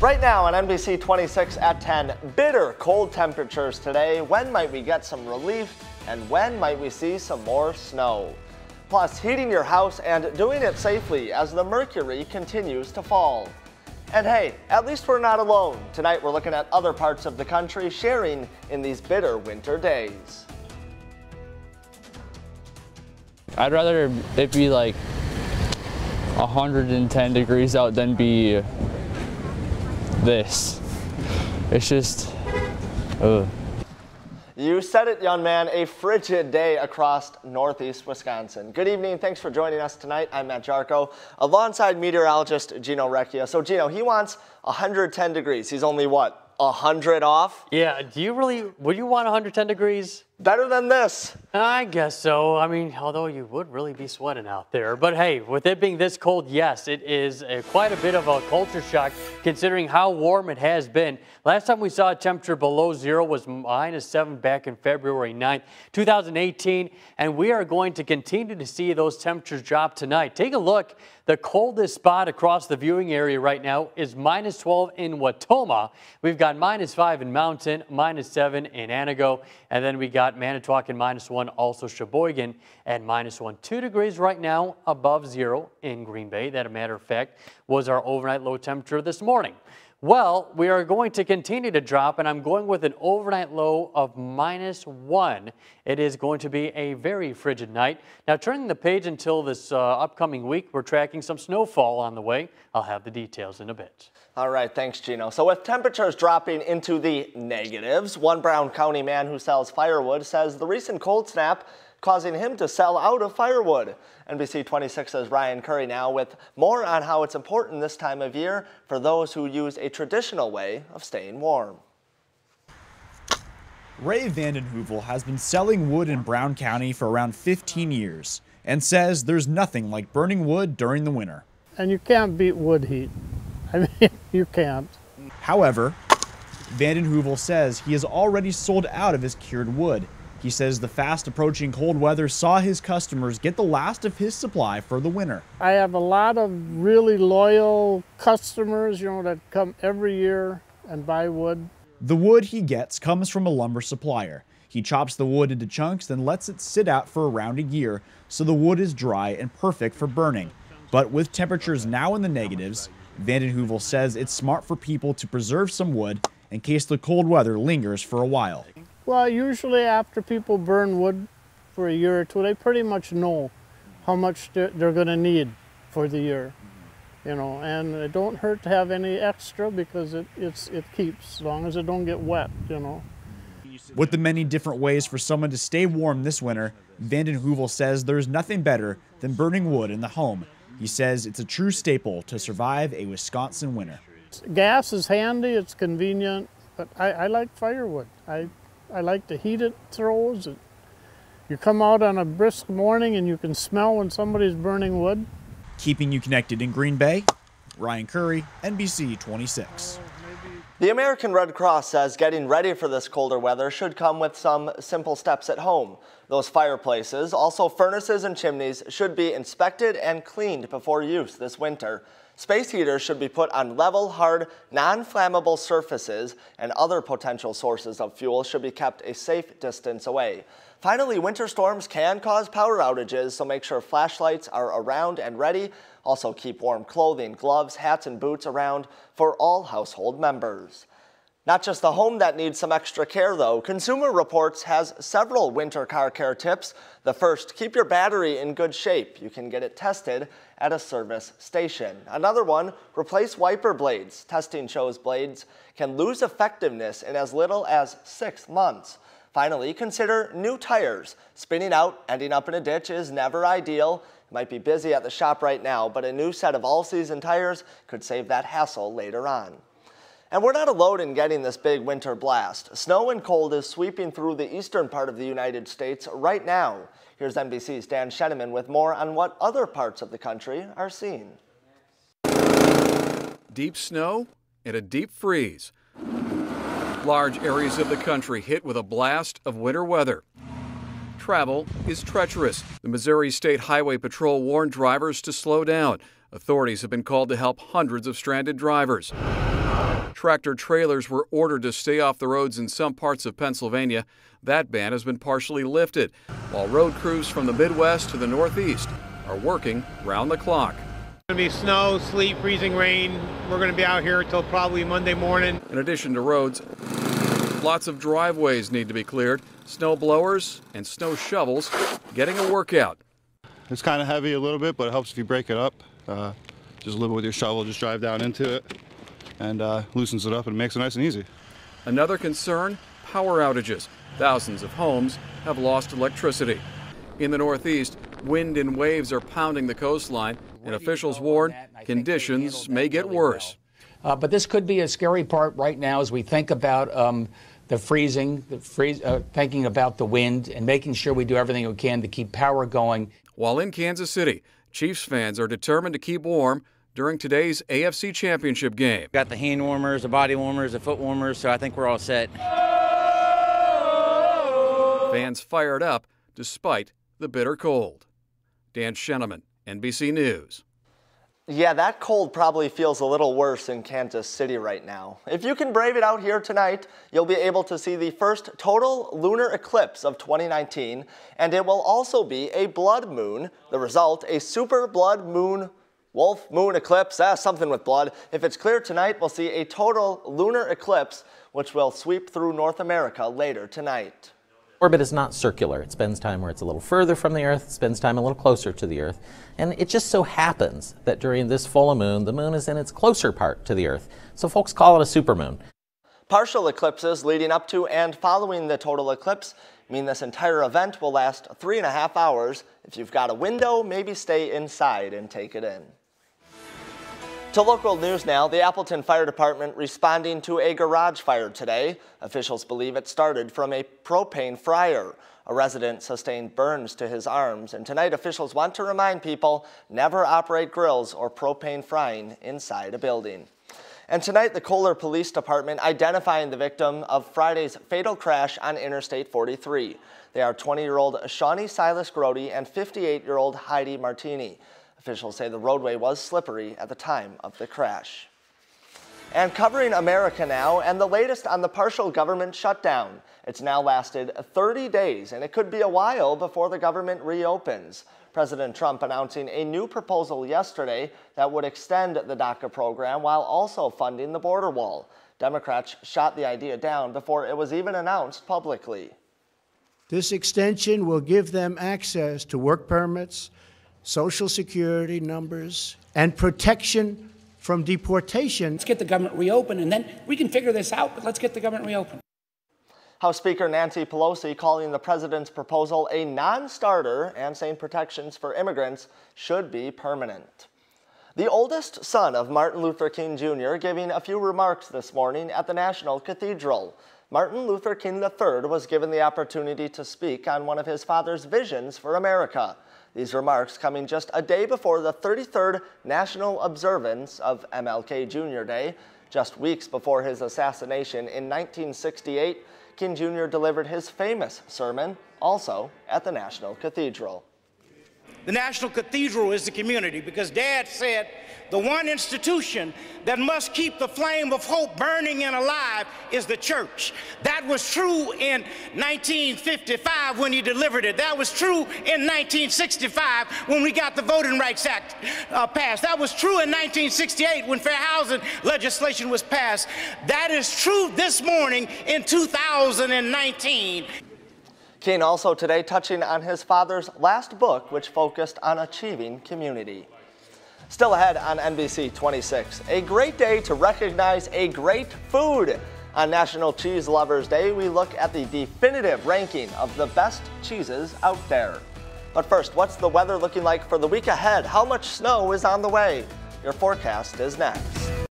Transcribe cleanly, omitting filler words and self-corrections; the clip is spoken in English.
Right now on NBC 26 at 10, bitter cold temperatures today. When might we get some relief, and when might we see some more snow? Plus, heating your house and doing it safely as the mercury continues to fall. And hey, at least we're not alone. Tonight we're looking at other parts of the country sharing in these bitter winter days. I'd rather it be like 110 degrees out than be this. It's just, ugh. You said it, young man, a frigid day across northeast Wisconsin. Good evening, thanks for joining us tonight. I'm Matt Jarko, alongside meteorologist Gino Recchia. So Gino, he wants 110 degrees. He's only what, 100 off? Yeah, would you want 110 degrees? Better than this. I guess so. I mean, although you would really be sweating out there. But hey, with it being this cold, yes, it is quite a bit of a culture shock considering how warm it has been. Last time we saw a temperature below zero was -7 back in February 9th, 2018. And we are going to continue to see those temperatures drop tonight. Take a look. The coldest spot across the viewing area right now is -12 in Wautoma. We've got -5 in Mountain, -7 in Antigo, and then we got Manitowoc and -1, also Sheboygan at -1. 2 degrees right now above zero in Green Bay. That, a matter of fact, was our overnight low temperature this morning. Well, we are going to continue to drop, and I'm going with an overnight low of -1. It is going to be a very frigid night. Now, turning the page until this upcoming week, we're tracking some snowfall on the way. I'll have the details in a bit. All right, thanks, Gino. So with temperatures dropping into the negatives, one Brown County man who sells firewood says the recent cold snap causing him to sell out of firewood. NBC 26's Ryan Curry now with more on how it's important this time of year for those who use a traditional way of staying warm. Ray Vanden Heuvel has been selling wood in Brown County for around 15 years and says there's nothing like burning wood during the winter. And you can't beat wood heat. I mean, you can't. However, Vanden Heuvel says he has already sold out of his cured wood. He says the fast approaching cold weather saw his customers get the last of his supply for the winter. I have a lot of really loyal customers, that come every year and buy wood. The wood he gets comes from a lumber supplier. He chops the wood into chunks, then lets it sit out for around a year so the wood is dry and perfect for burning. But with temperatures now in the negatives, Vanden Heuvel says it's smart for people to preserve some wood in case the cold weather lingers for a while. Well, usually after people burn wood for a year or two, they pretty much know how much they're going to need for the year, and it don't hurt to have any extra because it keeps, as long as it don't get wet, With the many different ways for someone to stay warm this winter, Vanden Heuvel says there's nothing better than burning wood in the home. He says it's a true staple to survive a Wisconsin winter. Gas is handy, it's convenient, but I like firewood. I like to heat it throws. You come out on a brisk morning and you can smell when somebody's burning wood. Keeping you connected in Green Bay, Ryan Curry, NBC 26. The American Red Cross says getting ready for this colder weather should come with some simple steps at home. Those fireplaces, also furnaces and chimneys, should be inspected and cleaned before use this winter. Space heaters should be put on level, hard, non-flammable surfaces, and other potential sources of fuel should be kept a safe distance away. Finally, winter storms can cause power outages, so make sure flashlights are around and ready. Also keep warm clothing, gloves, hats, and boots around for all household members. Not just the home that needs some extra care, though. Consumer Reports has several winter car care tips. The first, keep your battery in good shape. You can get it tested at a service station. Another one, replace wiper blades. Testing shows blades can lose effectiveness in as little as 6 months. Finally, consider new tires. Spinning out, ending up in a ditch is never ideal. It might be busy at the shop right now, but a new set of all-season tires could save that hassle later on. And we're not alone in getting this big winter blast. Snow and cold is sweeping through the eastern part of the United States right now. Here's NBC's Dan Sheneman with more on what other parts of the country are seeing. Deep snow and a deep freeze. Large areas of the country hit with a blast of winter weather. Travel is treacherous. The Missouri State Highway Patrol warned drivers to slow down. Authorities have been called to help hundreds of stranded drivers. Tractor-trailers were ordered to stay off the roads in some parts of Pennsylvania. That ban has been partially lifted, while road crews from the Midwest to the Northeast are working round the clock. It's going to be snow, sleet, freezing rain. We're going to be out here until probably Monday morning. In addition to roads, lots of driveways need to be cleared. Snow blowers and snow shovels getting a workout. It's kind of heavy a little bit, but it helps if you break it up. Just a little bit with your shovel, just drive down into it and loosens it up and makes it nice and easy. Another concern, power outages. Thousands of homes have lost electricity. In the Northeast, wind and waves are pounding the coastline, and officials warn conditions may get worse. But this could be a scary part right now as we think about the freezing, thinking about the wind, and making sure we do everything we can to keep power going. While in Kansas City, Chiefs fans are determined to keep warm during today's AFC Championship game. Got the hand warmers, the body warmers, the foot warmers, so I think we're all set. Fans fired up despite the bitter cold. Dan Scheneman, NBC News. Yeah, that cold probably feels a little worse in Kansas City right now. If you can brave it out here tonight, you'll be able to see the first total lunar eclipse of 2019, and it will also be a blood moon. The result, a super blood moon, wolf moon eclipse, something with blood. If it's clear tonight, we'll see a total lunar eclipse, which will sweep through North America later tonight. Orbit is not circular. It spends time where it's a little further from the Earth, spends time a little closer to the Earth. And it just so happens that during this full moon, the moon is in its closer part to the Earth. So folks call it a supermoon. Partial eclipses leading up to and following the total eclipse mean this entire event will last 3.5 hours. If you've got a window, maybe stay inside and take it in. To local news now, the Appleton Fire Department responding to a garage fire today. Officials believe it started from a propane fryer. A resident sustained burns to his arms, and tonight officials want to remind people never operate grills or propane frying inside a building. And tonight, the Kohler Police Department identifying the victim of Friday's fatal crash on Interstate 43. They are 20-year-old Shawnee Silas Grody and 58-year-old Heidi Martini. Officials say the roadway was slippery at the time of the crash. And covering America now, and the latest on the partial government shutdown. It's now lasted 30 days, and it could be a while before the government reopens. President Trump announcing a new proposal yesterday that would extend the DACA program while also funding the border wall. Democrats shot the idea down before it was even announced publicly. This extension will give them access to work permits, Social Security numbers, and protection from deportation. Let's get the government reopened, and then we can figure this out, but let's get the government reopened. House Speaker Nancy Pelosi calling the president's proposal a non-starter and saying protections for immigrants should be permanent. The oldest son of Martin Luther King Jr. giving a few remarks this morning at the National Cathedral. Martin Luther King III was given the opportunity to speak on one of his father's visions for America. These remarks coming just a day before the 33rd national observance of MLK Jr. Day. Just weeks before his assassination in 1968, King Jr. delivered his famous sermon, also at the National Cathedral. The National Cathedral is the community because Dad said the one institution that must keep the flame of hope burning and alive is the church. That was true in 1955 when he delivered it. That was true in 1965 when we got the Voting Rights Act passed. That was true in 1968 when fair housing legislation was passed. That is true this morning in 2019. King also today touching on his father's last book, which focused on achieving community. Still ahead on NBC 26, a great day to recognize a great food. On National Cheese Lovers Day, we look at the definitive ranking of the best cheeses out there. But first, what's the weather looking like for the week ahead? How much snow is on the way? Your forecast is next.